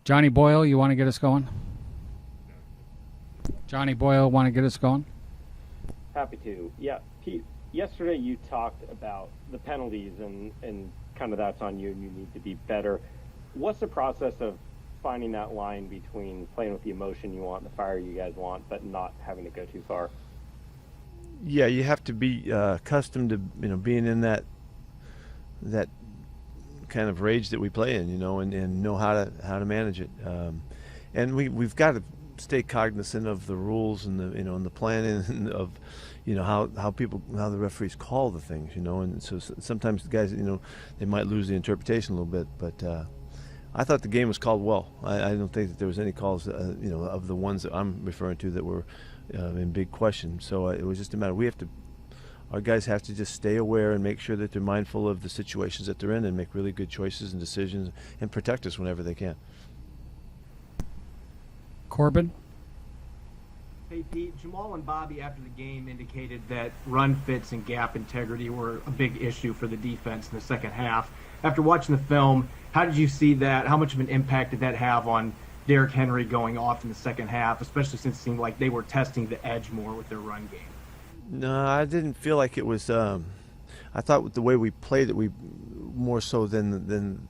Johnny Boyle, you want to get us going? Johnny Boyle, want to get us going? Happy to. Yeah, Pete, yesterday you talked about the penalties and kind of that's on you and you need to be better. What's the process of finding that line between playing with the emotion you want, the fire you guys want, but not having to go too far? Yeah, you have to be accustomed to being in that kind of rage that we play in, and know how to manage it. And we've got to stay cognizant of the rules and the planning of how the referees call the things, and so sometimes the guys they might lose the interpretation a little bit, but I thought the game was called well. I don't think that there was any calls of the ones that I'm referring to that were in big question. So it was just a matter our guys have to just stay aware and make sure that they're mindful of the situations that they're in and make really good choices and decisions and protect us whenever they can. Corbin? Hey, Pete, Jamal and Bobby after the game indicated that run fits and gap integrity were a big issue for the defense in the second half. After watching the film, how did you see that? How much of an impact did that have on Derrick Henry going off in the second half, especially since it seemed like they were testing the edge more with their run game? No, I didn't feel like it was. I thought with the way we played it, we more so than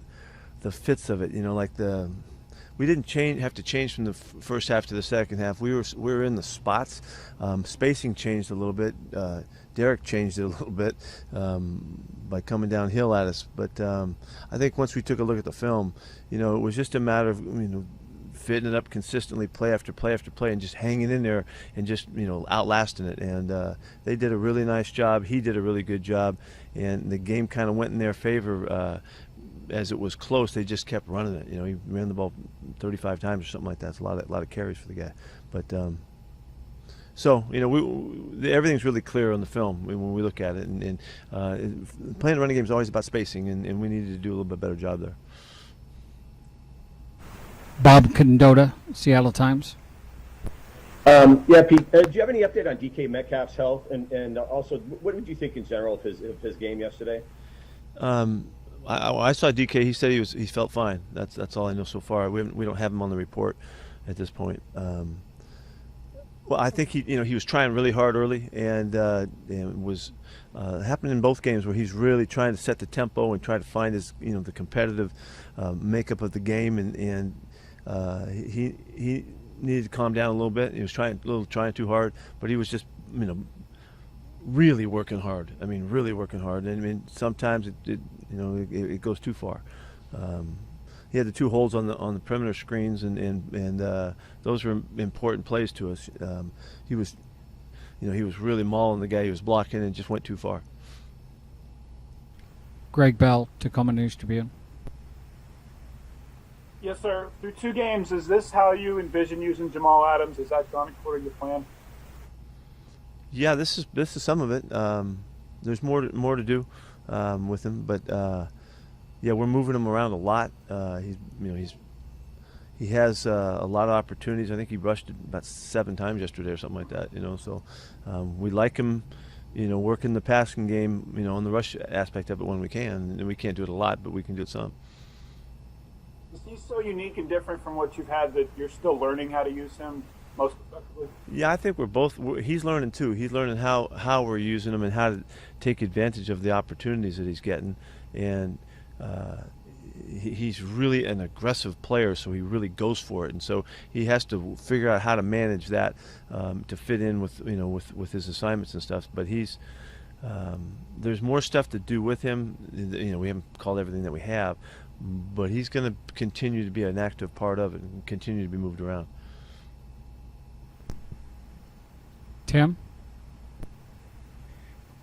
the fits of it. We didn't have to change from the first half to the second half. We were in the spots. Spacing changed a little bit. Derrick changed it a little bit by coming downhill at us. But I think once we took a look at the film, it was just a matter of fitting it up consistently, play after play after play, and just hanging in there and just outlasting it. And they did a really nice job. He did a really good job, and the game kind of went in their favor. As it was close, they just kept running it. He ran the ball 35 times or something like that. It's a lot of carries for the guy. But everything's really clear on the film when we look at it. And playing a running game is always about spacing, and we needed to do a little bit better job there. Bob Condotta, Seattle Times. Yeah, Pete, do you have any update on DK Metcalf's health? And also, what did you think in general of his game yesterday? I saw DK. He said he felt fine. That's all I know so far. We don't have him on the report at this point. Well, I think he was trying really hard early, and it was happening in both games where he's really trying to set the tempo and try to find his the competitive makeup of the game, and he needed to calm down a little bit. He was trying too hard, but he was just really working hard. I mean, really working hard. And I mean, sometimes it goes too far. He had the two holds on the perimeter screens, and those were important plays to us. He was really mauling the guy he was blocking and just went too far. Greg Bell, Tacoma News Tribune. Yes, sir. Through two games, is this how you envision using Jamal Adams? Is that gone according to plan? Yeah, this is some of it. There's more to do with him, but yeah, we're moving him around a lot. He has a lot of opportunities. I think he rushed it about 7 times yesterday or something like that. So we like him, working the passing game, on the rush aspect of it when we can. And we can't do it a lot, but we can do it some. Is he so unique and different from what you've had that you're still learning how to use him most effectively? Yeah, I think he's learning too. He's learning how we're using him and how to take advantage of the opportunities that he's getting. And he's really an aggressive player, so he really goes for it. And so he has to figure out how to manage that to fit in with his assignments and stuff. But there's more stuff to do with him. We haven't called everything that we have, but he's going to continue to be an active part of it and continue to be moved around. Tim?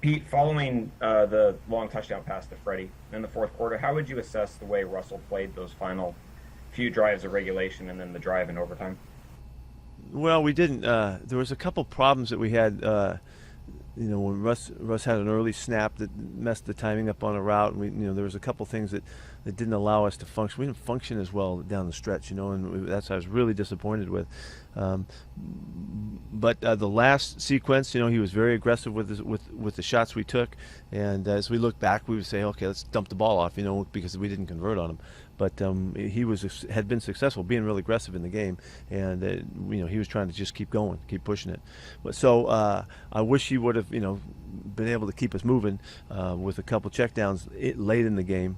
Pete, following the long touchdown pass to Freddie in the fourth quarter, how would you assess the way Russell played those final few drives of regulation and then the drive in overtime? Well, we didn't. There was a couple problems that we had. When Russ had an early snap that messed the timing up on a route, and there was a couple things that didn't allow us to function. We didn't function as well down the stretch, and that's what I was really disappointed with. But the last sequence, he was very aggressive with the shots we took, and as we look back, we would say, okay, let's dump the ball off, because we didn't convert on him. but he had been successful being really aggressive in the game, and he was trying to just keep going, keep pushing it. But so I wish he would have been able to keep us moving with a couple checkdowns late in the game,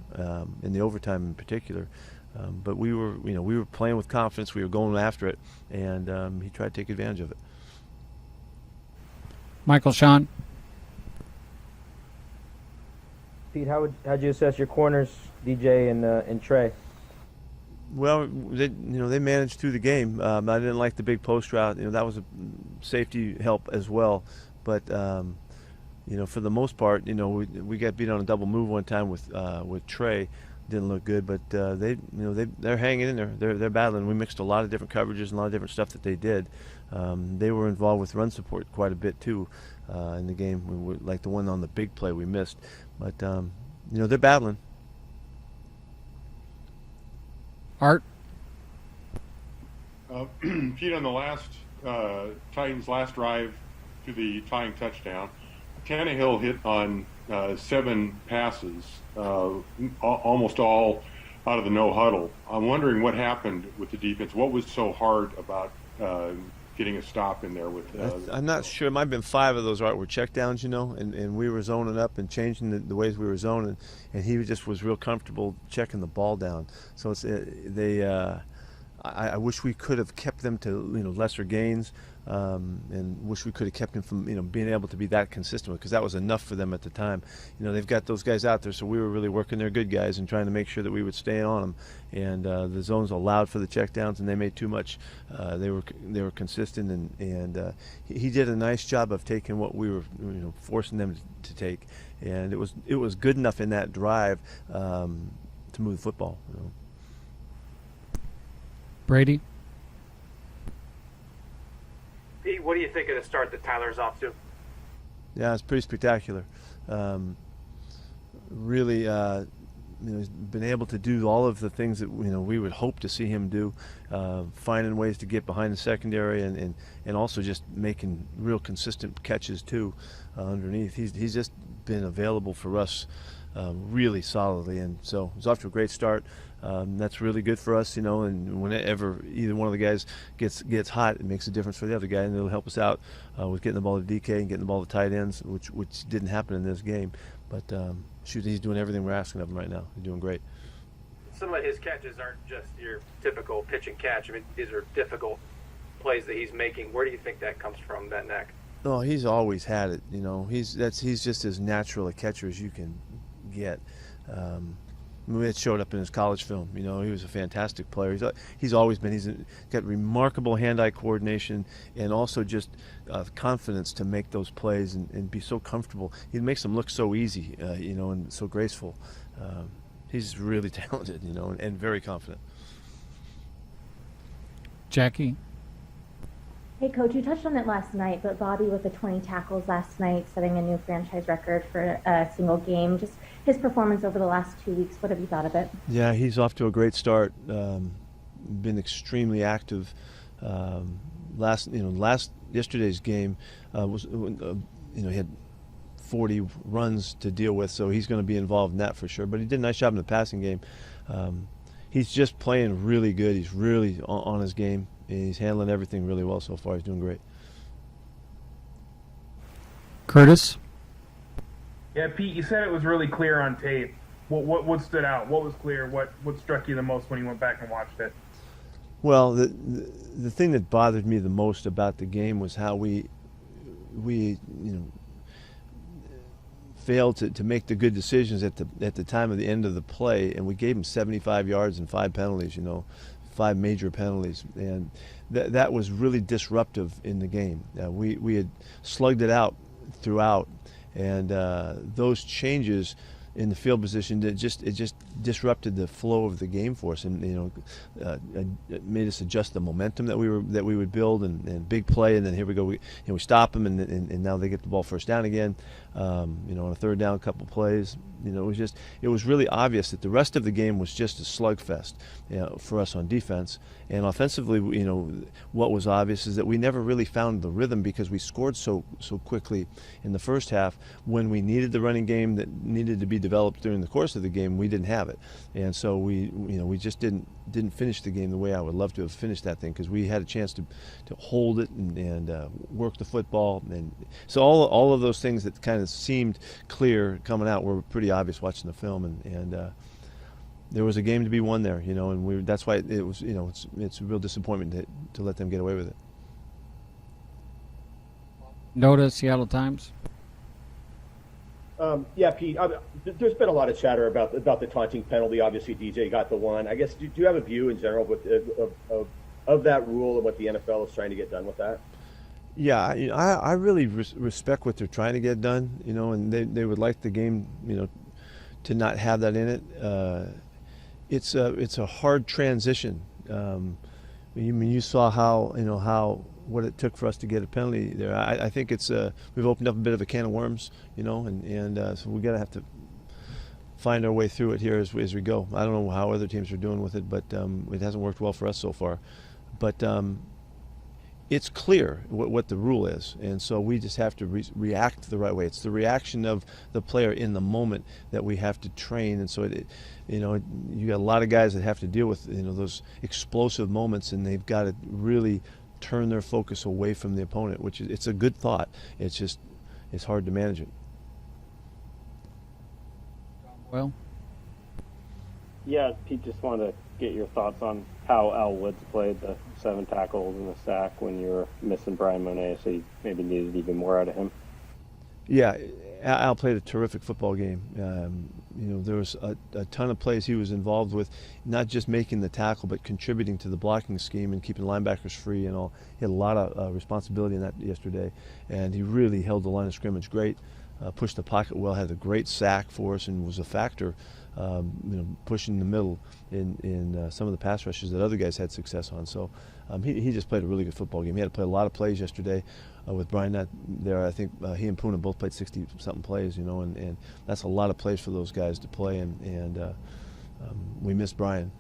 in the overtime in particular. But we were playing with confidence. We were going after it, and he tried to take advantage of it. Michael Sean. Pete, how'd you assess your corners, DJ and Trey? Well, they managed through the game. I didn't like the big post route. That was a safety help as well. But for the most part, we got beat on a double move one time with Trey. Didn't look good, but they're hanging in there. They're battling. We mixed a lot of different coverages and a lot of different stuff that they did. They were involved with run support quite a bit too in the game. Like the one on the big play we missed, but they're battling. Art. Pete, on the last Titans' last drive to the tying touchdown, Tannehill hit on 7 passes, almost all out of the no huddle. I'm wondering what happened with the defense. What was so hard about getting a stop in there with? I'm not sure. It might have been 5 of those were checkdowns, and we were zoning up and changing the ways we were zoning, and he just was real comfortable checking the ball down. So I wish we could have kept them to lesser gains, and wish we could have kept him from being able to be that consistent, because that was enough for them at the time. They've got those guys out there, so we were really working their good guys and trying to make sure that we would stay on them. And the zones allowed for the checkdowns, and they made too much. They were consistent, and he did a nice job of taking what we were forcing them to take, and it was good enough in that drive to move the football. Brady. Pete, what do you think of the start that Tyler's off to? Yeah, it's pretty spectacular. Really, he's been able to do all of the things that we would hope to see him do, finding ways to get behind the secondary, and also just making real consistent catches too underneath. He's just been available for us really solidly, and so he's off to a great start. That's really good for us, and whenever either one of the guys gets hot, it makes a difference for the other guy, and it'll help us out with getting the ball to DK and getting the ball to tight ends, which didn't happen in this game. But he's doing everything we're asking of him right now. He's doing great. Some of his catches aren't just your typical pitch and catch. I mean, these are difficult plays that he's making. Where do you think that comes from, that neck? Oh, he's always had it. He's just as natural a catcher as you can get. It showed up in his college film. He was a fantastic player. He's always been. He's got remarkable hand-eye coordination, and also just confidence to make those plays and be so comfortable. He makes them look so easy, and so graceful. He's really talented, and very confident. Jackie. Hey, Coach, you touched on it last night, but Bobby with the 20 tackles last night, setting a new franchise record for a single game. Just his performance over the last 2 weeks, what have you thought of it? Yeah, he's off to a great start. Been extremely active. Yesterday's game was he had 40 runs to deal with, so he's going to be involved in that for sure. But he did a nice job in the passing game. He's just playing really good. He's really on his game. He's handling everything really well so far. He's doing great. Curtis. Yeah, Pete, you said it was really clear on tape. What stood out? What was clear? What struck you the most when you went back and watched it? Well, the thing that bothered me the most about the game was how we failed to make the good decisions at the time of the end of the play, and we gave him 75 yards and 5 penalties. 5 major penalties, and that was really disruptive in the game. We had slugged it out throughout, and those changes in the field position, it just disrupted the flow of the game for us, and it made us adjust the momentum that we would build, and big play, and then here we go, we stop them, and now they get the ball first down again, on a third down, couple plays. It was really obvious that the rest of the game was just a slugfest for us on defense. And offensively, what was obvious is that we never really found the rhythm, because we scored so quickly in the first half when we needed the running game that needed to be developed during the course of the game, we didn't have it, and so we just didn't finish the game the way I would love to have finished that thing, because we had a chance to hold it and work the football, and so all of those things that kind of seemed clear coming out were pretty obvious watching the film, and there was a game to be won there, and that's why it was, it's a real disappointment to let them get away with it. Noda, Seattle Times. Yeah, Pete, there's been a lot of chatter about the taunting penalty. Obviously, DJ got the one. I guess, do you have a view in general of that rule and what the NFL is trying to get done with that? Yeah, I really respect what they're trying to get done, and they would like the game, to not have that in it. It's a hard transition. You saw how what it took for us to get a penalty there. I think we've opened up a bit of a can of worms, and so we have to find our way through it here as we go. I don't know how other teams are doing with it, but it hasn't worked well for us so far. But it's clear what the rule is, and so we just have to react the right way. It's the reaction of the player in the moment that we have to train, and so you got a lot of guys that have to deal with those explosive moments, and they've got to really turn their focus away from the opponent, which it's a good thought. It's hard to manage it. Well, yeah, Pete, just wanted to get your thoughts on how Al Woods played, the 7 tackles and the sack when you were missing Brian Monet, so you maybe needed even more out of him. Yeah, Al played a terrific football game. There was a ton of plays he was involved with, not just making the tackle, but contributing to the blocking scheme and keeping linebackers free and all. He had a lot of responsibility in that yesterday, and he really held the line of scrimmage great, pushed the pocket well, had a great sack for us, and was a factor, pushing the middle in some of the pass rushes that other guys had success on. So he just played a really good football game. He had to play a lot of plays yesterday. With Brian not there, I think he and Puna both played 60-something plays, and that's a lot of plays for those guys to play, and we missed Brian.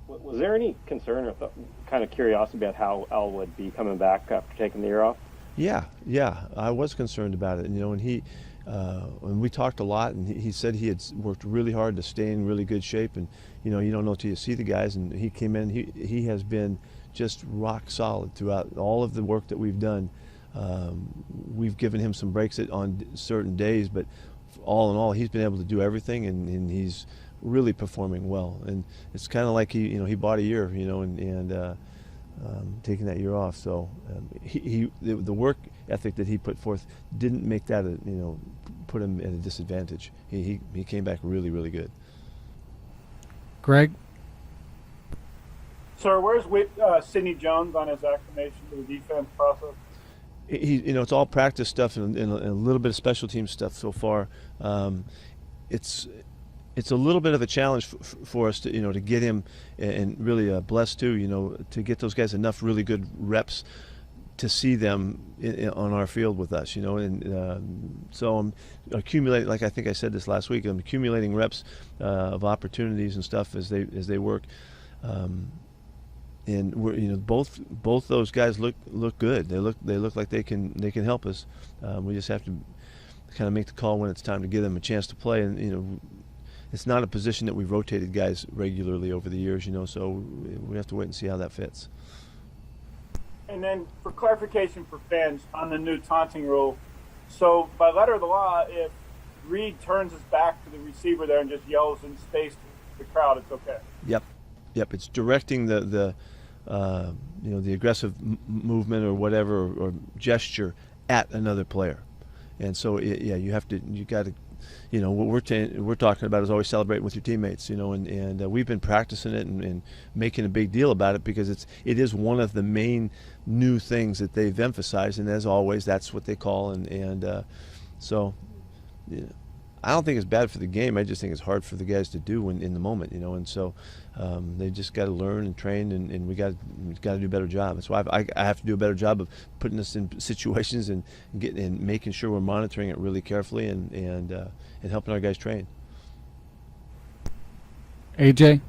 Was there any concern or kind of curiosity about how Al would be coming back after taking the year off? Yeah, I was concerned about it, and we talked a lot, and he said he had worked really hard to stay in really good shape, and you don't know till you see the guys, and he came in, he has been just rock solid throughout all of the work that we've done. We've given him some breaks on certain days, but all in all, he's been able to do everything, and he's really performing well. And it's kind of like he bought a year, and taking that year off. So the work ethic that he put forth didn't make that put him at a disadvantage. He came back really, really good. Greg? Sir, where's Sidney Jones on his acclimation to the defense process? It's all practice stuff and a little bit of special team stuff so far. It's a little bit of a challenge for us to get him, and really blessed too, to get those guys enough really good reps to see them on our field with us, and so I'm accumulating, like I think I said this last week, I'm accumulating reps of opportunities and stuff as they work. And we're, both those guys look good. They look like they can help us. We just have to kind of make the call when it's time to give them a chance to play. And it's not a position that we've rotated guys regularly over the years. So we have to wait and see how that fits. And then for clarification for fans on the new taunting rule, so by letter of the law, if Reed turns his back to the receiver there and just yells in space to the crowd, it's okay. Yep. It's directing the aggressive movement or whatever or gesture at another player, and so you got to, what we're talking about is always celebrating with your teammates, and we've been practicing it and making a big deal about it because it is one of the main new things that they've emphasized, and as always, that's what they call, and so. I don't think it's bad for the game. I just think it's hard for the guys to do in the moment, and so they just got to learn and train, and we got to do a better job. That's why I have to do a better job of putting us in situations and making sure we're monitoring it really carefully and helping our guys train. AJ?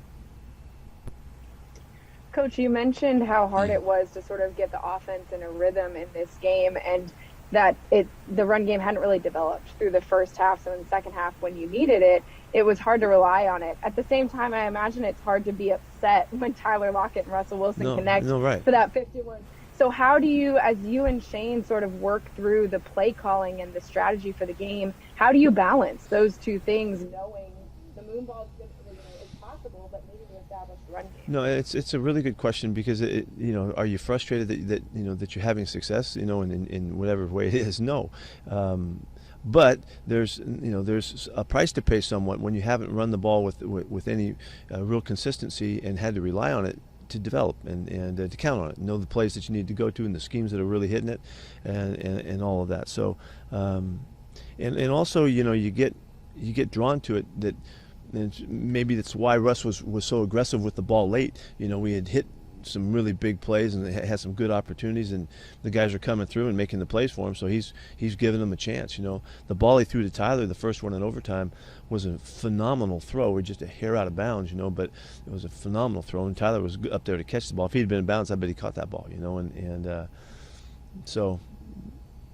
Coach, you mentioned how hard it was to sort of get the offense in a rhythm in this game, and that the run game hadn't really developed through the first half. So in the second half, when you needed it, it was hard to rely on it. At the same time, I imagine it's hard to be upset when Tyler Lockett and Russell Wilson connect for that 51. So how do you, as you and Shane sort of work through the play calling and the strategy for the game, how do you balance those two things, knowing the moon ball is possible, but maybe to establish the run game? No, it's a really good question, because are you frustrated that you're having success, in whatever way it is? No. But there's a price to pay somewhat when you haven't run the ball with any real consistency and had to rely on it to develop and to count on it, know the plays that you need to go to and the schemes that are really hitting it, and all of that. So and also you get drawn to it, that and maybe that's why Russ was so aggressive with the ball late. We had hit some really big plays and had some good opportunities, and the guys are coming through and making the plays for him, so he's giving them a chance. The ball he threw to Tyler, the first one in overtime, was a phenomenal throw. We're just a hair out of bounds, but it was a phenomenal throw, and Tyler was up there to catch the ball. If he'd been in bounds, I bet he caught that ball. So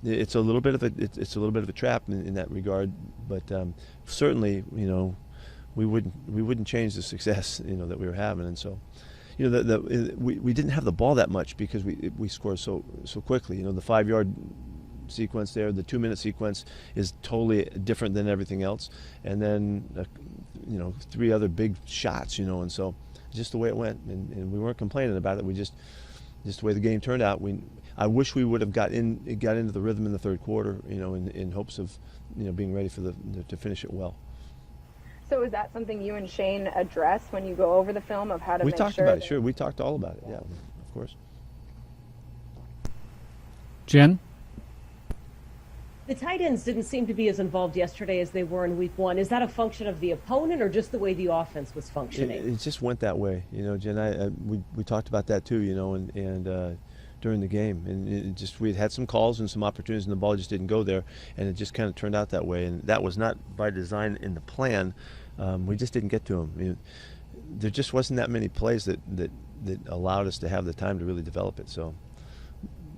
it's a little bit of a trap in that regard, but certainly we wouldn't change the success that we were having. And so we didn't have the ball that much because we scored so quickly. The 5-yard sequence there, the 2-minute sequence is totally different than everything else, and then 3 other big shots, and so just the way it went, and we weren't complaining about it. We just the way the game turned out. I wish we would have got into the rhythm in the third quarter, in hopes of being ready to finish it well. So is that something you and Shane address when you go over the film of how to make sure? We talked about it, sure. We talked all about it, yeah, of course. Jen? The tight ends didn't seem to be as involved yesterday as they were in week 1. Is that a function of the opponent or just the way the offense was functioning? It just went that way, Jen. We talked about that too, and during the game, and we had some calls and some opportunities, and the ball just didn't go there, and it just kind of turned out that way, and that was not by design in the plan. We just didn't get to them. There just wasn't that many plays that allowed us to have the time to really develop it. So,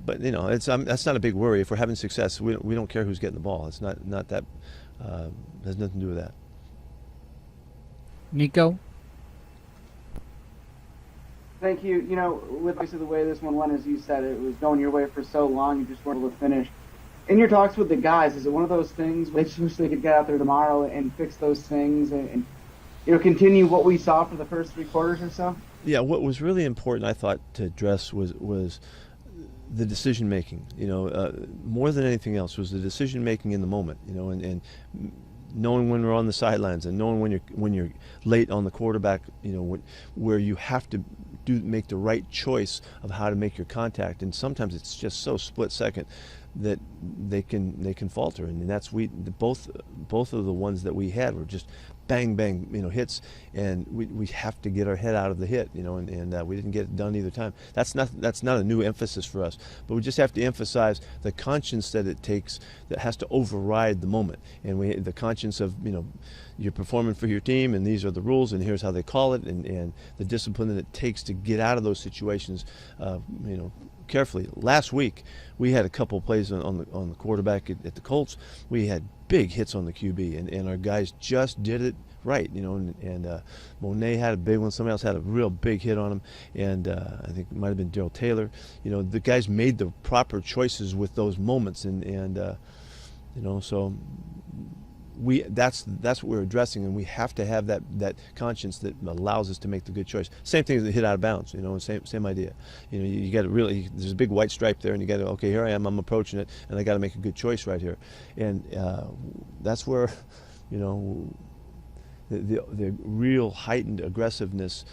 but that's not a big worry. If we're having success, we don't care who's getting the ball. It's not that has nothing to do with that. Nico? Thank you. With obviously the way this one went, as you said, it was going your way for so long, you just weren't able to finish. In your talks with the guys, is it one of those things where they just wish they could get out there tomorrow and fix those things and continue what we saw for the first 3 quarters or so? Yeah, what was really important, I thought, to address was the decision making. More than anything else was the decision making in the moment. And knowing when we're on the sidelines and knowing when you're late on the quarterback. Where you have to make the right choice of how to make your contact, and sometimes it's just so split second that they can falter, and that's both of the ones that we had were just bang bang hits, and we have to get our head out of the hit, and we didn't get it done either time. That's not a new emphasis for us, but we just have to emphasize the conscience that it takes, that has to override the moment, and the conscience of you're performing for your team, and these are the rules, and here's how they call it, and the discipline that it takes to get out of those situations, carefully. Last week we had a couple of plays on the quarterback at the Colts. We had big hits on the QB, and our guys just did it right, and Monet had a big one. Somebody else had a real big hit on him, and I think it might have been Darrell Taylor. The guys made the proper choices with those moments, and so that's what we're addressing, and we have to have that conscience that allows us to make the good choice. Same thing as the hit out of bounds, same idea. You got to really, there's a big white stripe there, and you got to, okay, here I am, I'm approaching it, and I got to make a good choice right here, and that's where, the real heightened aggressiveness,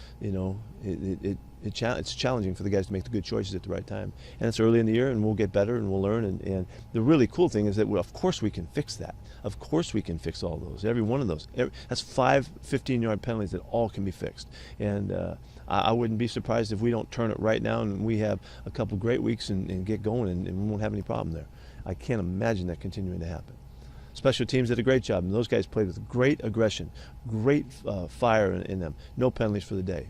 it's challenging for the guys to make the good choices at the right time. And it's early in the year, and we'll get better, and we'll learn. And the really cool thing is that, of course, we can fix that. Of course we can fix all those, every one of those. That's 5 15-yard penalties that all can be fixed. And I wouldn't be surprised if we don't turn it right now and we have a couple great weeks and get going, and we won't have any problem there. I can't imagine that continuing to happen. Special teams did a great job, and those guys played with great aggression, great fire in them. No penalties for the day.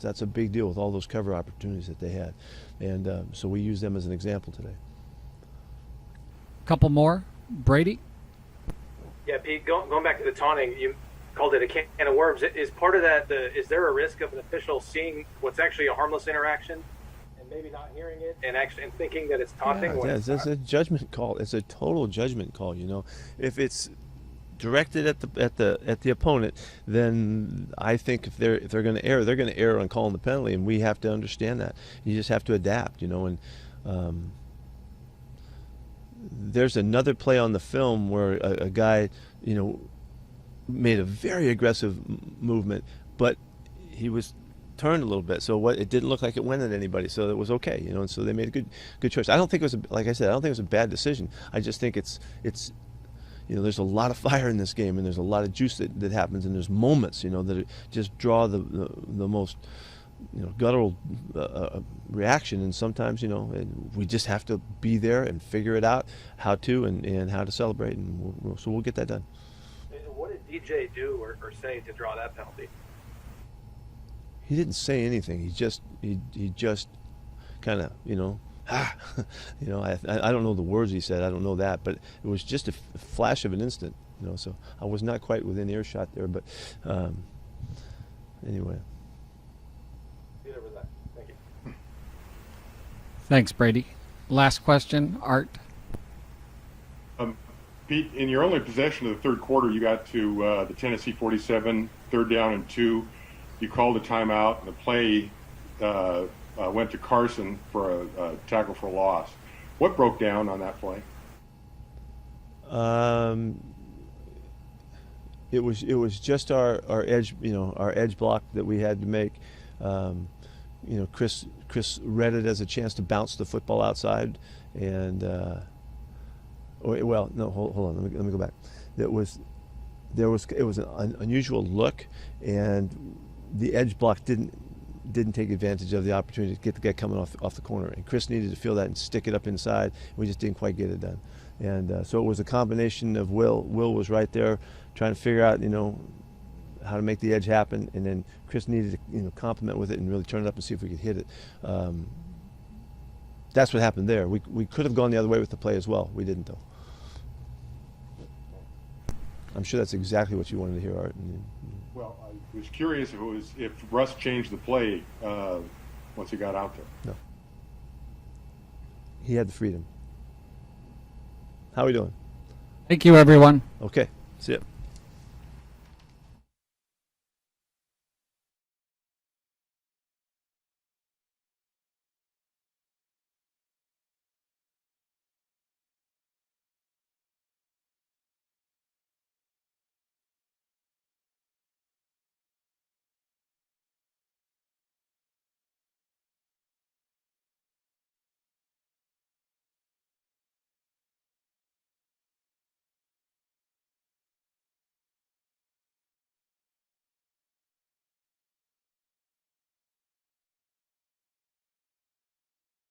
That's a big deal with all those cover opportunities that they had, and so we use them as an example today. Couple more. Brady? Yeah, Pete, going back to the taunting, you called it a can of worms. Is part of that, is there a risk of an official seeing what's actually a harmless interaction and maybe not hearing it and thinking that it's taunting? Yeah, it's a judgment call. It's a total judgment call. If it's directed at the opponent, then I think if they're going to err, they're going to err on calling the penalty, and we have to understand that. You just have to adapt, and there's another play on the film where a guy, made a very aggressive movement, but he was turned a little bit, so it didn't look like it went at anybody, so it was okay, and so they made a good choice. I don't think it was like I said, I don't think it was a bad decision. I just think it's there's a lot of fire in this game, and there's a lot of juice that happens, and there's moments, that just draw the most, guttural reaction, and sometimes, we just have to be there and figure it out how to and how to celebrate, and so we'll get that done. What did DJ do or say to draw that penalty? He didn't say anything. He just kind of, I don't know the words he said. I don't know that, but it was just a flash of an instant, so I was not quite within earshot there, but anyway. Either was that. Thank you. Thanks, Brady. Last question, Art. Pete, in your only possession of the third quarter, you got to the Tennessee 47, 3rd down and 2. You called a timeout, and the play went to Carson for a tackle for a loss. What broke down on that play? It was just our edge, our edge block that we had to make. Chris read it as a chance to bounce the football outside, and hold on, let me go back. It was an unusual look, and the edge block didn't take advantage of the opportunity to get the guy coming off the corner, and Chris needed to feel that and stick it up inside. We just didn't quite get it done, and so it was a combination of Will was right there trying to figure out how to make the edge happen, and then Chris needed to complement with it and really turn it up and see if we could hit it. That's what happened there. We could have gone the other way with the play as well. We didn't, though. I'm sure that's exactly what you wanted to hear, Art. Well, I was curious if Russ changed the play once he got out there. No. He had the freedom. How are we doing? Thank you, everyone. Okay. See ya.